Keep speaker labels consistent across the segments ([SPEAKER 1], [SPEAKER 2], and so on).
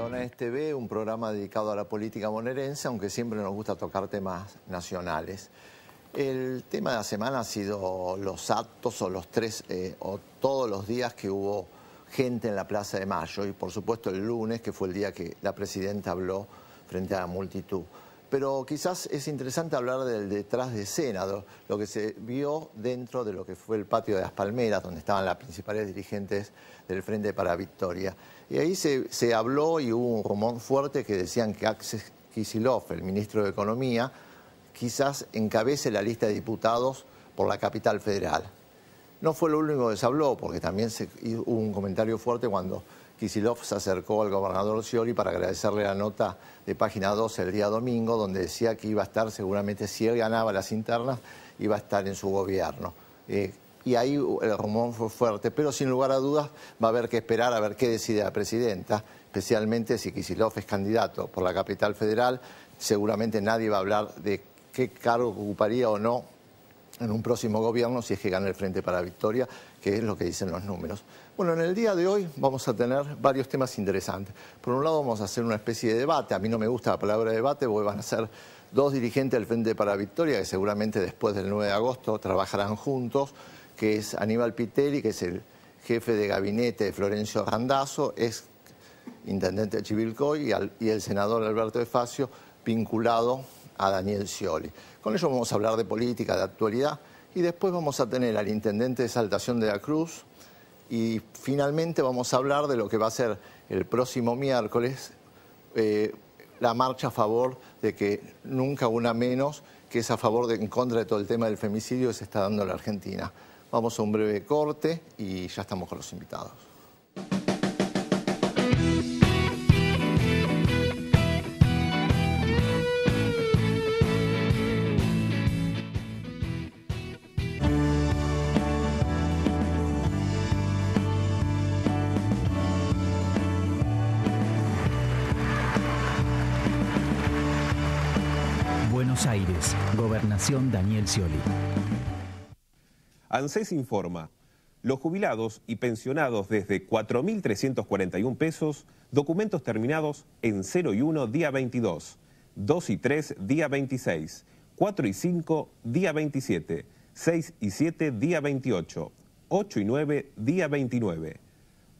[SPEAKER 1] Baronés TV, un programa dedicado a la política bonaerense, aunque siempre nos gusta tocar temas nacionales. El tema de la semana ha sido los actos o los o todos los días que hubo gente en la Plaza de Mayo y por supuesto el lunes, que fue el día que la presidenta habló frente a la multitud. Pero quizás es interesante hablar del detrás de escena, lo que se vio dentro de lo que fue el patio de las Palmeras, donde estaban las principales dirigentes del Frente para Victoria. Y ahí se habló y hubo un rumor fuerte que decían que Axel Kicillof, el ministro de Economía, quizás encabece la lista de diputados por la capital federal. No fue lo único que se habló, porque también hubo un comentario fuerte cuando Kicillof se acercó al gobernador Scioli para agradecerle la nota de Página 12 el día domingo, donde decía que iba a estar seguramente, si él ganaba las internas, iba a estar en su gobierno. Y ahí el rumor fue fuerte, pero sin lugar a dudas va a haber que esperar a ver qué decide la presidenta, especialmente si Kicillof es candidato por la capital federal. Seguramente nadie va a hablar de qué cargo ocuparía o no en un próximo gobierno si es que gana el Frente para Victoria, que es lo que dicen los números. Bueno, en el día de hoy vamos a tener varios temas interesantes. Por un lado vamos a hacer una especie de debate. A mí no me gusta la palabra debate porque van a ser dos dirigentes del Frente para Victoria que seguramente después del 9 de agosto trabajarán juntos, que es Aníbal Pitelli, que es el jefe de gabinete de Florencio Randazzo, es intendente de Chivilcoy, y el senador Alberto de Facio, vinculado a Daniel Scioli. Con ellos vamos a hablar de política, de actualidad, y después vamos a tener al intendente de Saltación de la Cruz, y finalmente vamos a hablar de lo que va a ser el próximo miércoles, la marcha a favor de que nunca una menos, que es a favor en contra de todo el tema del femicidio que se está dando en la Argentina. Vamos a un breve corte y ya estamos con los invitados.
[SPEAKER 2] Buenos Aires, Gobernación Daniel Scioli.
[SPEAKER 3] ANSES informa, los jubilados y pensionados desde 4.341 pesos, documentos terminados en 0 y 1 día 22, 2 y 3 día 26, 4 y 5 día 27, 6 y 7 día 28, 8 y 9 día 29.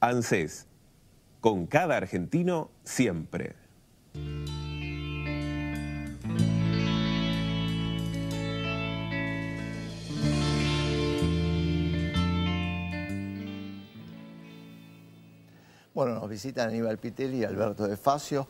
[SPEAKER 3] ANSES, con cada argentino siempre.
[SPEAKER 1] Bueno, nos visitan Aníbal Pitelli y Alberto de Facio,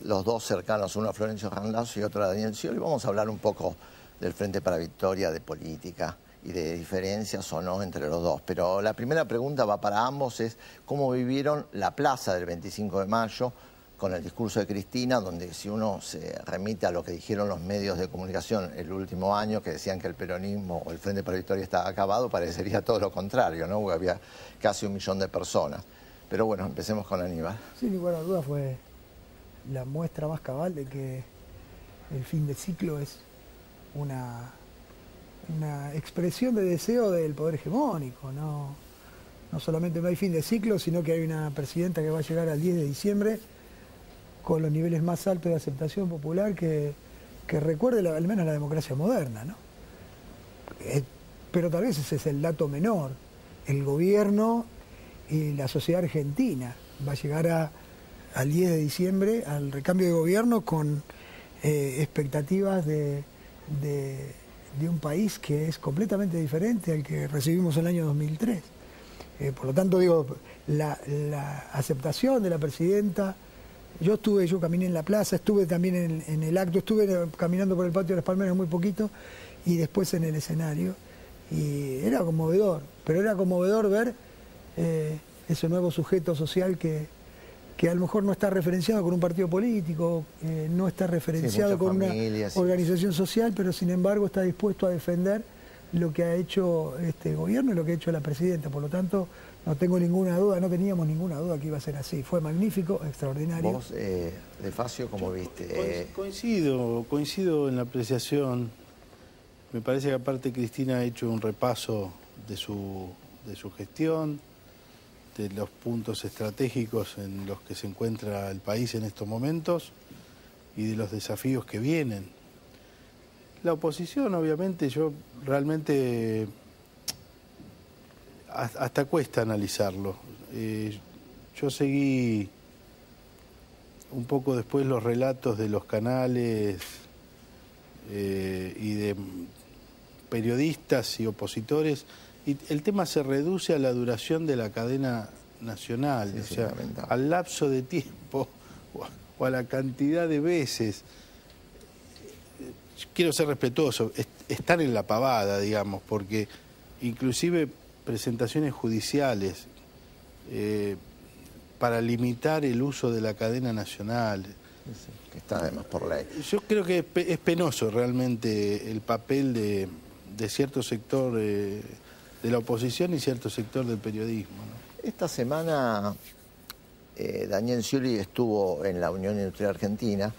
[SPEAKER 1] los dos cercanos, uno a Florencio Randazzo y otro a Daniel Scioli. Vamos a hablar un poco del Frente para Victoria, de política y de diferencias o no entre los dos. Pero la primera pregunta va para ambos, es cómo vivieron la plaza del 25 de mayo con el discurso de Cristina, donde si uno se remite a lo que dijeron los medios de comunicación el último año, que decían que el peronismo o el Frente para Victoria estaba acabado, parecería todo lo contrario, ¿no? Porque había casi 1 millón de personas. Pero bueno, empecemos con Aníbal.
[SPEAKER 4] Sin lugar a dudas fue la muestra más cabal de que el fin de ciclo es una expresión de deseo del poder hegemónico. No solamente no hay fin de ciclo, sino que hay una presidenta que va a llegar al 10 de diciembre con los niveles más altos de aceptación popular que recuerde al menos la democracia moderna, ¿no? Pero tal vez ese es el dato menor. El gobierno y la sociedad argentina va a llegar al 10 de diciembre al recambio de gobierno con expectativas de un país que es completamente diferente al que recibimos en el año 2003. Por lo tanto, digo, la aceptación de la presidenta. Yo caminé en la plaza, estuve también en el acto, estuve caminando por el patio de las Palmeras muy poquito y después en el escenario. Y era conmovedor, pero era conmovedor ver ese nuevo sujeto social que a lo mejor no está referenciado con un partido político, no está referenciado con una organización social, pero sin embargo está dispuesto a defender lo que ha hecho este gobierno y lo que ha hecho la presidenta. Por lo tanto, no tengo ninguna duda, no teníamos ninguna duda que iba a ser así. Fue magnífico, extraordinario.
[SPEAKER 1] Vos, de Facio, ¿cómo viste?
[SPEAKER 5] Coincido en la apreciación. Me parece que aparte Cristina ha hecho un repaso de su gestión. de los puntos estratégicos en los que se encuentra el país en estos momentos y de los desafíos que vienen. La oposición, obviamente, yo realmente hasta cuesta analizarlo. Yo seguí un poco después los relatos de los canales y de periodistas y opositores, y el tema se reduce a la duración de la cadena nacional, o sea, al lapso de tiempo o a la cantidad de veces. Quiero ser respetuoso, están en la pavada, digamos, porque inclusive presentaciones judiciales para limitar el uso de la cadena nacional.
[SPEAKER 1] Que está además por ley.
[SPEAKER 5] Yo creo que es penoso realmente el papel de cierto sector de la oposición y cierto sector del periodismo, ¿no?
[SPEAKER 1] Esta semana Daniel Scioli estuvo en la Unión Industrial Argentina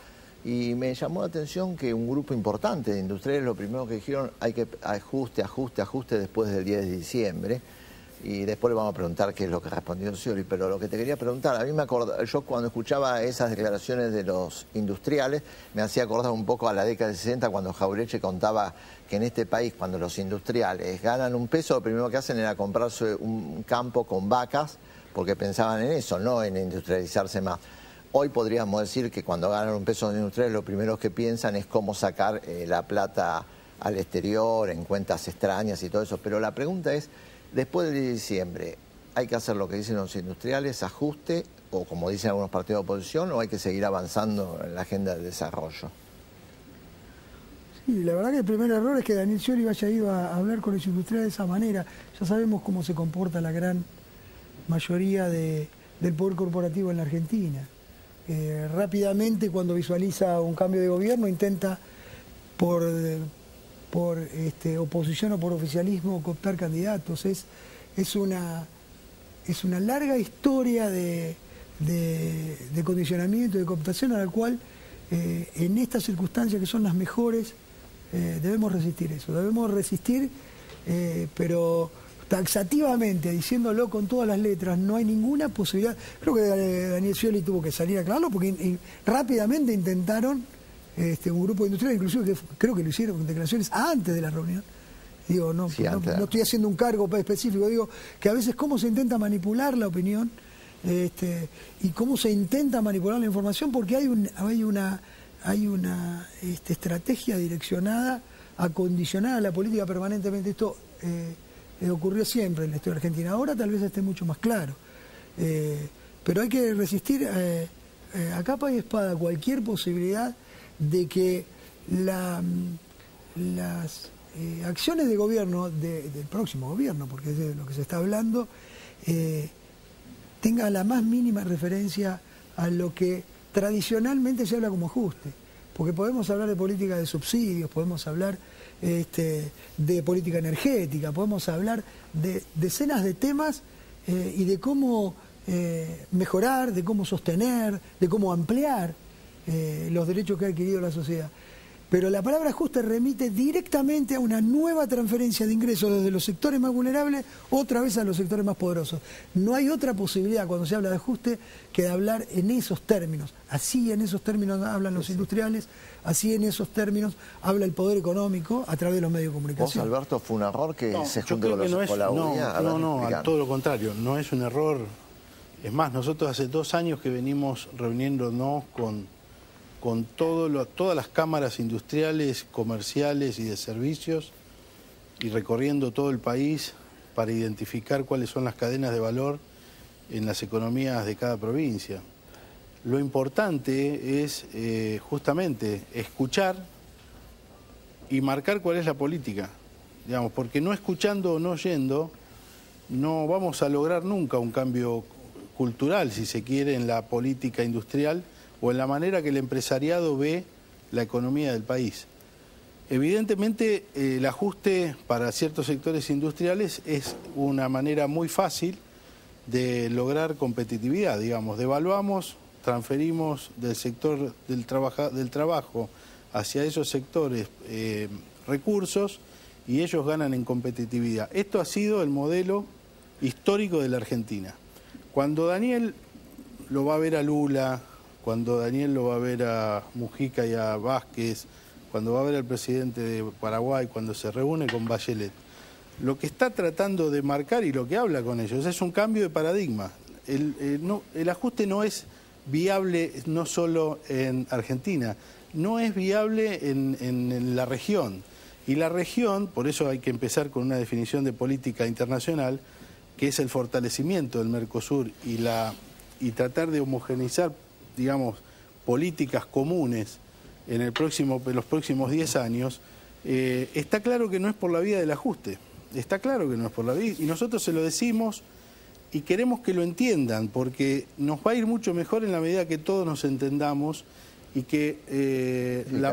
[SPEAKER 1] y me llamó la atención que un grupo importante de industriales lo primero que dijeron, hay que ajuste después del 10 de diciembre. Y después le vamos a preguntar qué es lo que respondió Scioli, pero lo que te quería preguntar, a mí me acordaba, yo cuando escuchaba esas declaraciones de los industriales, me hacía acordar un poco a la década de 60 cuando Jauretche contaba que en este país, cuando los industriales ganan un peso, lo primero que hacen era comprarse un campo con vacas, porque pensaban en eso, no en industrializarse más. Hoy podríamos decir que cuando ganan un peso los industriales, lo primero que piensan es cómo sacar la plata al exterior, en cuentas extrañas y todo eso, pero la pregunta es, después del 10 de diciembre, ¿hay que hacer lo que dicen los industriales, ajuste, o como dicen algunos partidos de oposición, o hay que seguir avanzando en la agenda del desarrollo?
[SPEAKER 4] Sí, la verdad que el primer error es que Daniel Scioli haya ido a hablar con los industriales de esa manera. Ya sabemos cómo se comporta la gran mayoría del poder corporativo en la Argentina. Rápidamente, cuando visualiza un cambio de gobierno, intenta por oposición o por oficialismo cooptar candidatos. Es una larga historia de condicionamiento y de cooptación a la cual en estas circunstancias que son las mejores debemos resistir eso. Debemos resistir, pero taxativamente, diciéndolo con todas las letras, no hay ninguna posibilidad. Creo que Daniel Scioli tuvo que salir a aclararlo porque rápidamente intentaron un grupo de industriales, inclusive que creo que lo hicieron con declaraciones antes de la reunión. Digo, no estoy haciendo un cargo específico, digo que a veces cómo se intenta manipular la opinión y cómo se intenta manipular la información, porque hay una estrategia direccionada a condicionar a la política permanentemente. Esto ocurrió siempre en la historia argentina, ahora tal vez esté mucho más claro, pero hay que resistir a capa y espada cualquier posibilidad de que las acciones de gobierno, del próximo gobierno, porque es de lo que se está hablando, tenga la más mínima referencia a lo que tradicionalmente se habla como ajuste. Porque podemos hablar de política de subsidios, podemos hablar de política energética, podemos hablar de decenas de temas y de cómo mejorar, de cómo sostener, de cómo ampliar los derechos que ha adquirido la sociedad. Pero la palabra ajuste remite directamente a una nueva transferencia de ingresos desde los sectores más vulnerables otra vez a los sectores más poderosos. No hay otra posibilidad cuando se habla de ajuste que de hablar en esos términos. Así en esos términos hablan los industriales, así en esos términos habla el poder económico a través de los medios de comunicación.
[SPEAKER 1] ¿Vos, Alberto, fue un error que se junte con la UIA?
[SPEAKER 5] No, a todo lo contrario, no es un error. Es más, nosotros hace 2 años que venimos reuniéndonos con todas las cámaras industriales, comerciales y de servicios y recorriendo todo el país para identificar cuáles son las cadenas de valor en las economías de cada provincia. Lo importante es justamente escuchar y marcar cuál es la política, digamos, porque no escuchando o no oyendo no vamos a lograr nunca un cambio cultural, si se quiere, en la política industrial o en la manera que el empresariado ve la economía del país. Evidentemente, el ajuste para ciertos sectores industriales es una manera muy fácil de lograr competitividad, digamos. Devaluamos, transferimos del sector del trabajo hacia esos sectores recursos y ellos ganan en competitividad. Esto ha sido el modelo histórico de la Argentina. Cuando Daniel lo va a ver a Lula, cuando Daniel lo va a ver a Mujica y a Vázquez, cuando va a ver al presidente de Paraguay, cuando se reúne con Bachelet, lo que está tratando de marcar y lo que habla con ellos es un cambio de paradigma. El ajuste no es viable no solo en Argentina, no es viable en la región. Y la región, por eso hay que empezar con una definición de política internacional, que es el fortalecimiento del Mercosur y tratar de homogeneizar, digamos, políticas comunes en los próximos 10 años, está claro que no es por la vía del ajuste. Está claro que no es por la vía, y nosotros se lo decimos y queremos que lo entiendan, porque nos va a ir mucho mejor en la medida que todos nos entendamos y que la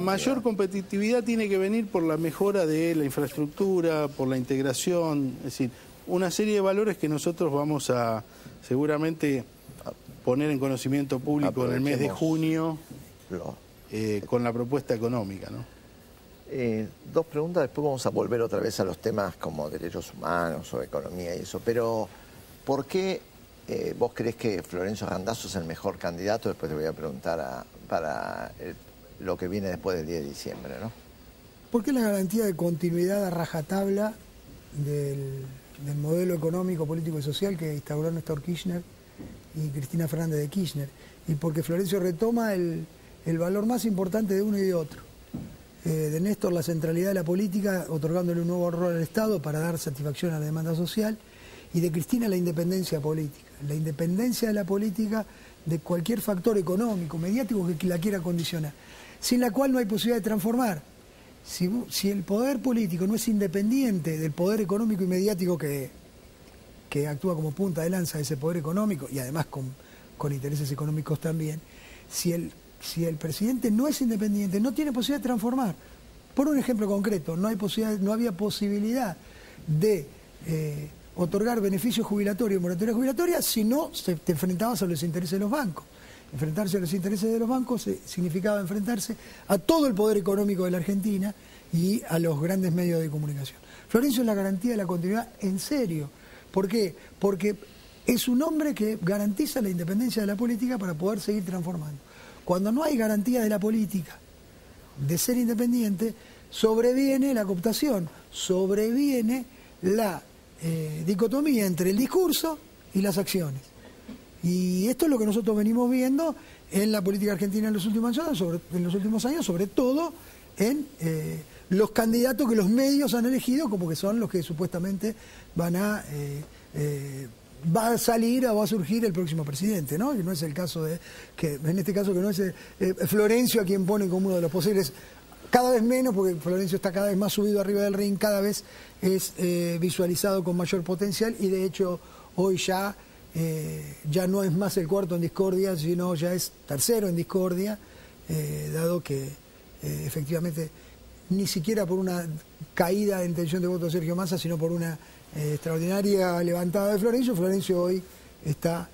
[SPEAKER 5] mayor competitividad tiene que venir por la mejora de la infraestructura, por la integración, es decir, una serie de valores que nosotros vamos a seguramente poner en conocimiento público en el mes de junio con la propuesta económica, ¿no?
[SPEAKER 1] Dos preguntas, después vamos a volver otra vez a los temas como derechos humanos o economía y eso, pero ¿por qué vos creés que Florencio Randazzo es el mejor candidato? Después te voy a preguntar para lo que viene después del 10 de diciembre, ¿no?
[SPEAKER 4] Porque es la garantía de continuidad a rajatabla del modelo económico, político y social que instauró Néstor Kirchner y Cristina Fernández de Kirchner, y porque Florencio retoma el valor más importante de uno y de otro. De Néstor, la centralidad de la política, otorgándole un nuevo rol al Estado para dar satisfacción a la demanda social, y de Cristina la independencia política. La independencia de la política de cualquier factor económico, mediático que la quiera condicionar, sin la cual no hay posibilidad de transformar. Si el poder político no es independiente del poder económico y mediático que actúa como punta de lanza de ese poder económico, y además con intereses económicos también, si el presidente no es independiente, no tiene posibilidad de transformar. Por un ejemplo concreto, no había posibilidad de otorgar beneficios jubilatorios, moratoria jubilatoria, si no te enfrentabas a los intereses de los bancos. Enfrentarse a los intereses de los bancos significaba enfrentarse a todo el poder económico de la Argentina y a los grandes medios de comunicación. Florencio es la garantía de la continuidad en serio. ¿Por qué? Porque es un hombre que garantiza la independencia de la política para poder seguir transformando. Cuando no hay garantía de la política de ser independiente, sobreviene la cooptación, sobreviene la dicotomía entre el discurso y las acciones. Y esto es lo que nosotros venimos viendo en la política argentina en los últimos años, sobre todo en los candidatos que los medios han elegido como que son los que supuestamente va a salir o va a surgir el próximo presidente, ¿no? Y no es el caso en este caso que no es Florencio a quien pone como uno de los posibles, cada vez menos, porque Florencio está cada vez más subido arriba del ring, cada vez es visualizado con mayor potencial, y de hecho hoy ya no es más el cuarto en discordia, sino ya es tercero en discordia, dado que efectivamente ni siquiera por una caída de intención de voto de Sergio Massa, sino por una extraordinaria levantada de Florencio hoy está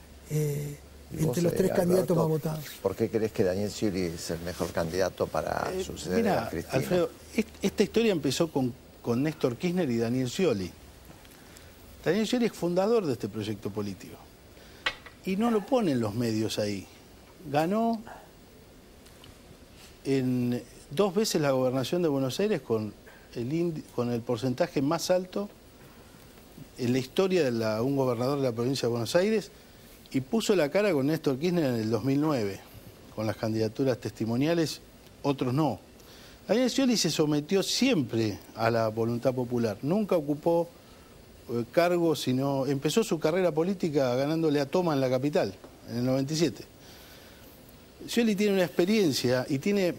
[SPEAKER 4] entre los tres candidatos más votados.
[SPEAKER 1] ¿Por qué crees que Daniel Scioli es el mejor candidato para suceder a Cristina?
[SPEAKER 5] Alfredo, esta historia empezó con Néstor Kirchner y Daniel Scioli. Daniel Scioli es fundador de este proyecto político y no lo ponen los medios ahí. Ganó en 2 veces la gobernación de Buenos Aires con el porcentaje más alto en la historia de un gobernador de la provincia de Buenos Aires, y puso la cara con Néstor Kirchner en el 2009, con las candidaturas testimoniales, otros no. Daniel Scioli se sometió siempre a la voluntad popular, nunca ocupó cargos, sino empezó su carrera política ganándole a Toma en la capital, en el 97. Scioli tiene una experiencia y tiene,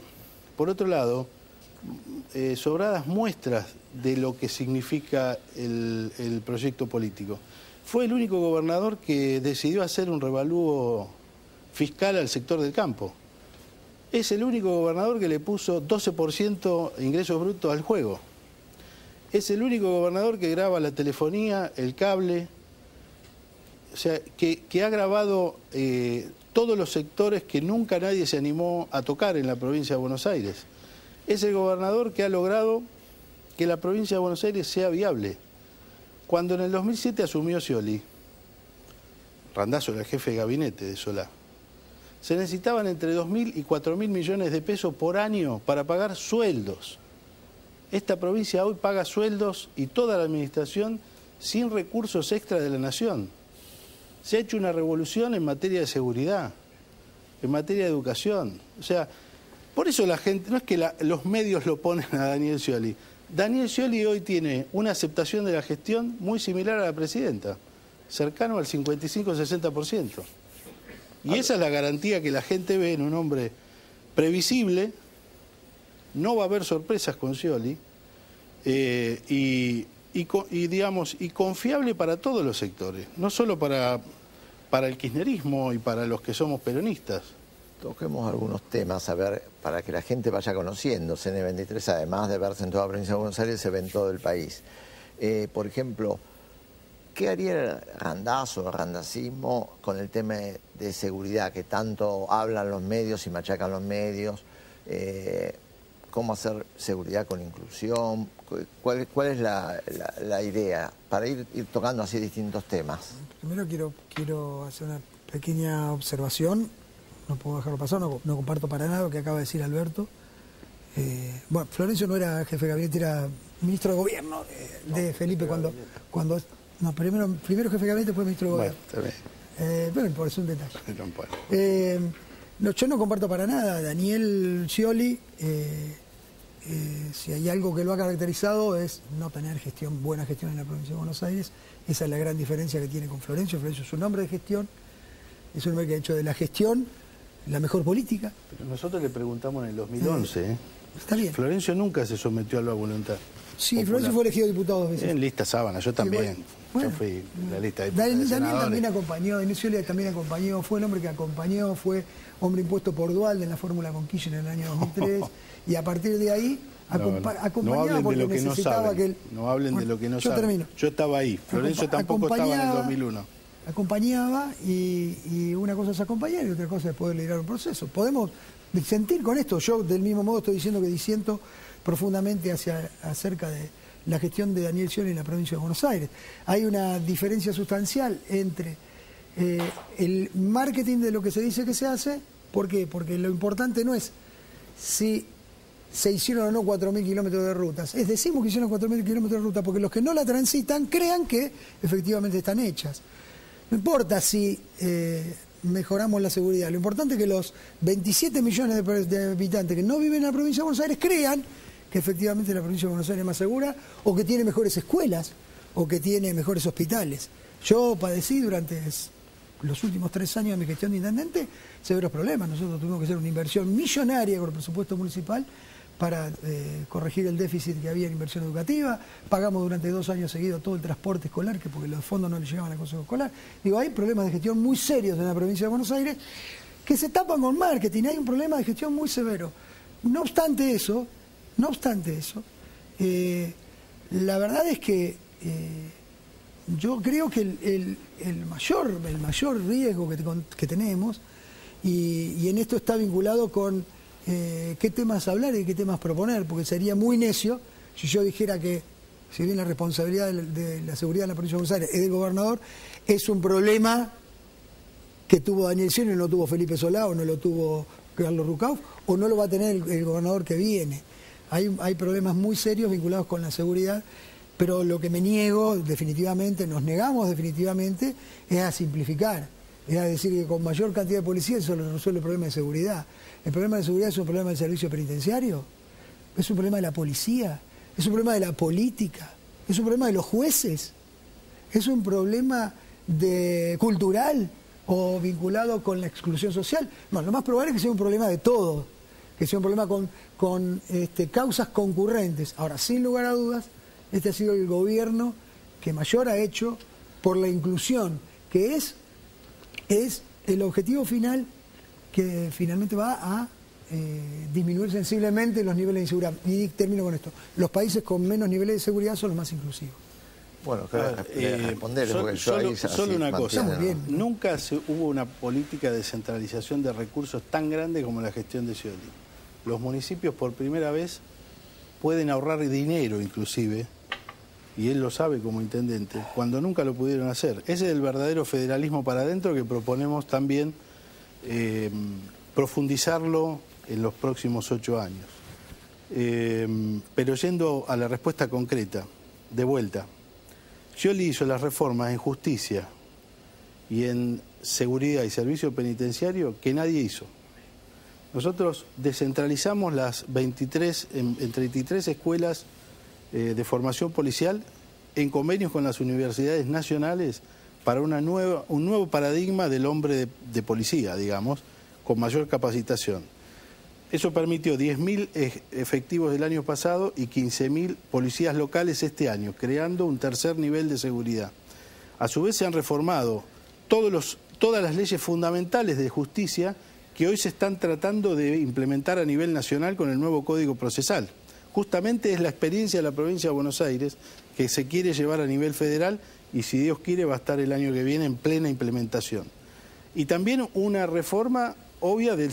[SPEAKER 5] por otro lado, sobradas muestras de lo que significa el proyecto político. Fue el único gobernador que decidió hacer un revalúo fiscal al sector del campo. Es el único gobernador que le puso 12% de ingresos brutos al juego. Es el único gobernador que graba la telefonía, el cable, o sea, que ha grabado todos los sectores que nunca nadie se animó a tocar en la provincia de Buenos Aires. Es el gobernador que ha logrado que la provincia de Buenos Aires sea viable. Cuando en el 2007 asumió Scioli, Randazzo era el jefe de gabinete de Solá, se necesitaban entre 2.000 y 4.000 millones de pesos por año para pagar sueldos. Esta provincia hoy paga sueldos y toda la administración sin recursos extra de la nación. Se ha hecho una revolución en materia de seguridad, en materia de educación. O sea, por eso la gente, no es que los medios lo ponen a Daniel Scioli. Daniel Scioli hoy tiene una aceptación de la gestión muy similar a la presidenta, cercano al 55-60%. Y esa es la garantía que la gente ve en un hombre previsible. No va a haber sorpresas con Scioli, y confiable para todos los sectores, no solo para el kirchnerismo y para los que somos peronistas.
[SPEAKER 1] Toquemos algunos temas, a ver, para que la gente vaya conociendo. CN23, además de verse en toda la provincia de Buenos Aires, se ve en todo el país. Por ejemplo, ¿qué haría Randazzo o el randacismo con el tema de seguridad que tanto hablan los medios y machacan los medios? ¿Cómo hacer seguridad con inclusión? ¿Cuál es la idea para ir tocando así distintos temas?
[SPEAKER 4] Primero quiero hacer una pequeña observación. No puedo dejarlo pasar, no comparto para nada lo que acaba de decir Alberto. Bueno, Florencio no era jefe de gabinete, era ministro de gobierno de Felipe primero jefe de gabinete, después ministro de gobierno. Bueno, por eso un detalle. Yo no comparto para nada. Daniel Scioli, si hay algo que lo ha caracterizado es no tener buena gestión en la provincia de Buenos Aires. Esa es la gran diferencia que tiene con Florencio. Florencio es un hombre de gestión, es un hombre que ha hecho de la gestión la mejor política.
[SPEAKER 5] Pero nosotros le preguntamos en el 2011,
[SPEAKER 4] Está bien.
[SPEAKER 5] Florencio nunca se sometió a la voluntad.
[SPEAKER 4] Sí,
[SPEAKER 5] popular.
[SPEAKER 4] Florencio fue elegido diputado 2 veces.
[SPEAKER 5] En lista sábana, yo también.
[SPEAKER 4] Bueno,
[SPEAKER 5] yo fui la lista de
[SPEAKER 4] Daniel
[SPEAKER 5] senadores.
[SPEAKER 4] también acompañó, Daniel Scioli también acompañó, fue el hombre que acompañó, fue hombre impuesto por Duhalde en la fórmula con Kirchner en el año 2003, y a partir de ahí acompañaba porque necesitaba que él...
[SPEAKER 5] No hablen de lo que no saben.
[SPEAKER 4] Termino.
[SPEAKER 5] Yo estaba ahí, Florencio tampoco estaba en el 2001.
[SPEAKER 4] Acompañaba y una cosa es acompañar y otra cosa es poder liderar un proceso. Podemos disentir con esto. Yo del mismo modo estoy diciendo que disiento profundamente acerca de la gestión de Daniel Scioli en la provincia de Buenos Aires. Hay una diferencia sustancial entre el marketing de lo que se dice que se hace. ¿Por qué? Porque lo importante no es si se hicieron o no 4.000 kilómetros de rutas. Decimos que hicieron 4.000 kilómetros de ruta porque los que no la transitan crean que efectivamente están hechas. No importa si mejoramos la seguridad, lo importante es que los 27 millones de habitantes que no viven en la provincia de Buenos Aires crean que efectivamente la provincia de Buenos Aires es más segura, o que tiene mejores escuelas, o que tiene mejores hospitales. Yo padecí durante los últimos 3 años de mi gestión de intendente severos problemas. Nosotros tuvimos que hacer una inversión millonaria con el presupuesto municipal para corregir el déficit que había en inversión educativa. Pagamos durante 2 años seguidos todo el transporte escolar, porque los fondos no le llegaban al Consejo Escolar. Digo, hay problemas de gestión muy serios en la provincia de Buenos Aires que se tapan con marketing. Hay un problema de gestión muy severo. No obstante eso, la verdad es que yo creo que el mayor riesgo que tenemos, y en esto está vinculado con qué temas hablar y qué temas proponer, porque sería muy necio si yo dijera que, si bien la responsabilidad de la seguridad en la provincia de Buenos Aires es del gobernador, es un problema que tuvo Daniel Scioli y no lo tuvo Felipe Solá, o no lo tuvo Carlos Rucauf, o no lo va a tener el gobernador que viene. Hay problemas muy serios vinculados con la seguridad, pero lo que me niego definitivamente, nos negamos definitivamente, es a simplificar. Es a decir que con mayor cantidad de policías eso resuelve el problema de seguridad. ¿El problema de seguridad es un problema del servicio penitenciario? ¿Es un problema de la policía? ¿Es un problema de la política? ¿Es un problema de los jueces? ¿Es un problema cultural o vinculado con la exclusión social? No, lo más probable es que sea un problema de todo, que sea un problema con causas concurrentes. Ahora, sin lugar a dudas, este ha sido el gobierno que mayor ha hecho por la inclusión, que es el objetivo final que finalmente va a disminuir sensiblemente los niveles de inseguridad. Y termino con esto. Los países con menos niveles de seguridad son los más inclusivos.
[SPEAKER 1] Bueno, responderle, porque yo ahí
[SPEAKER 5] solo una cosa.
[SPEAKER 4] Muy bien.
[SPEAKER 5] Nunca hubo una política de descentralización de recursos tan grande como la gestión de Scioli. Los municipios por primera vez pueden ahorrar dinero, inclusive, y él lo sabe como intendente, cuando nunca lo pudieron hacer. Ese es el verdadero federalismo para adentro que proponemos también profundizarlo en los próximos 8 años. Pero yendo a la respuesta concreta, de vuelta, Scioli hizo las reformas en justicia y en seguridad y servicio penitenciario que nadie hizo. Nosotros descentralizamos las 23 escuelas de formación policial en convenios con las universidades nacionales para un nuevo paradigma del hombre de policía, digamos, con mayor capacitación. Eso permitió 10.000 efectivos del año pasado y 15.000 policías locales este año, creando un tercer nivel de seguridad. A su vez se han reformado todas las leyes fundamentales de justicia que hoy se están tratando de implementar a nivel nacional con el nuevo Código Procesal. Justamente es la experiencia de la provincia de Buenos Aires que se quiere llevar a nivel federal y si Dios quiere va a estar el año que viene en plena implementación. Y también una reforma obvia del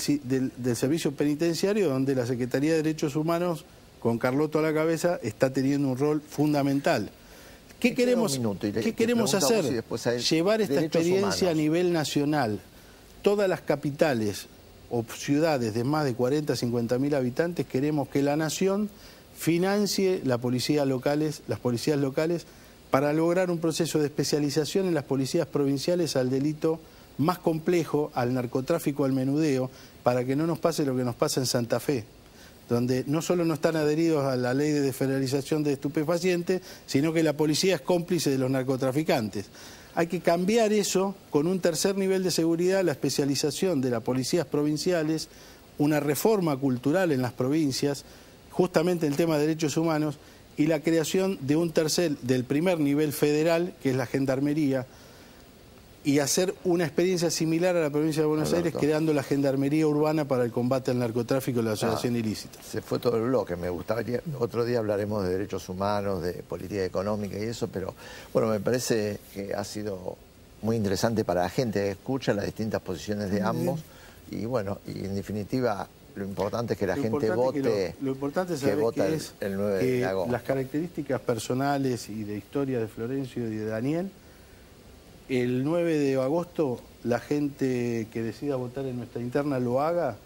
[SPEAKER 5] servicio penitenciario, donde la Secretaría de Derechos Humanos, con Carlotto a la cabeza, está teniendo un rol fundamental. ¿Qué queremos hacer? Llevar esta experiencia a nivel nacional. Todas las capitales o ciudades de más de 40, 50.000 habitantes, queremos que la nación financie las policías locales para lograr un proceso de especialización en las policías provinciales al delito más complejo, al narcotráfico, al menudeo, para que no nos pase lo que nos pasa en Santa Fe, donde no solo no están adheridos a la ley de desfederalización de estupefacientes, sino que la policía es cómplice de los narcotraficantes. Hay que cambiar eso con un tercer nivel de seguridad, la especialización de las policías provinciales, una reforma cultural en las provincias, justamente el tema de derechos humanos, y la creación de del primer nivel federal, que es la Gendarmería, y hacer una experiencia similar a la provincia de Buenos Aires, creando la Gendarmería Urbana para el combate al narcotráfico y la asociación ilícita.
[SPEAKER 1] Se fue todo el bloque, me gustaría, otro día hablaremos de derechos humanos, de política económica y eso, pero bueno, me parece que ha sido muy interesante para la gente que escucha las distintas posiciones de ambos, y bueno, y en definitiva lo importante es que la gente vote,
[SPEAKER 5] lo importante es
[SPEAKER 1] que vota
[SPEAKER 5] el
[SPEAKER 1] 9 de agosto.
[SPEAKER 5] Las características personales y de historia de Florencio y de Daniel, el 9 de agosto la gente que decida votar en nuestra interna lo haga,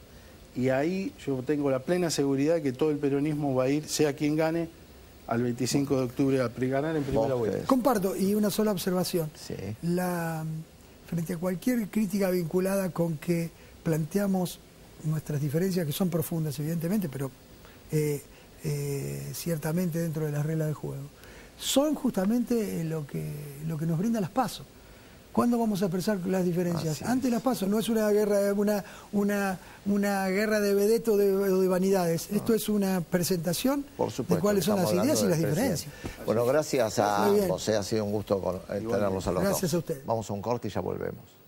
[SPEAKER 5] y ahí yo tengo la plena seguridad que todo el peronismo va a ir, sea quien gane, al 25 de octubre a ganar en primera vuelta.
[SPEAKER 4] Comparto, y una sola observación.
[SPEAKER 1] Sí.
[SPEAKER 4] Frente a cualquier crítica vinculada con que planteamos nuestras diferencias, que son profundas evidentemente, pero ciertamente dentro de las reglas del juego, son justamente lo que nos brinda las PASO. ¿Cuándo vamos a expresar las diferencias? Antes las PASO, no es una guerra, una guerra de vedette o de vanidades. No. Esto es una presentación de cuáles son las ideas y las diferencias.
[SPEAKER 1] Bueno, gracias a ambos. Ha sido un gusto tenerlos a los dos.
[SPEAKER 4] Gracias a ustedes.
[SPEAKER 1] Vamos a un corte y ya volvemos.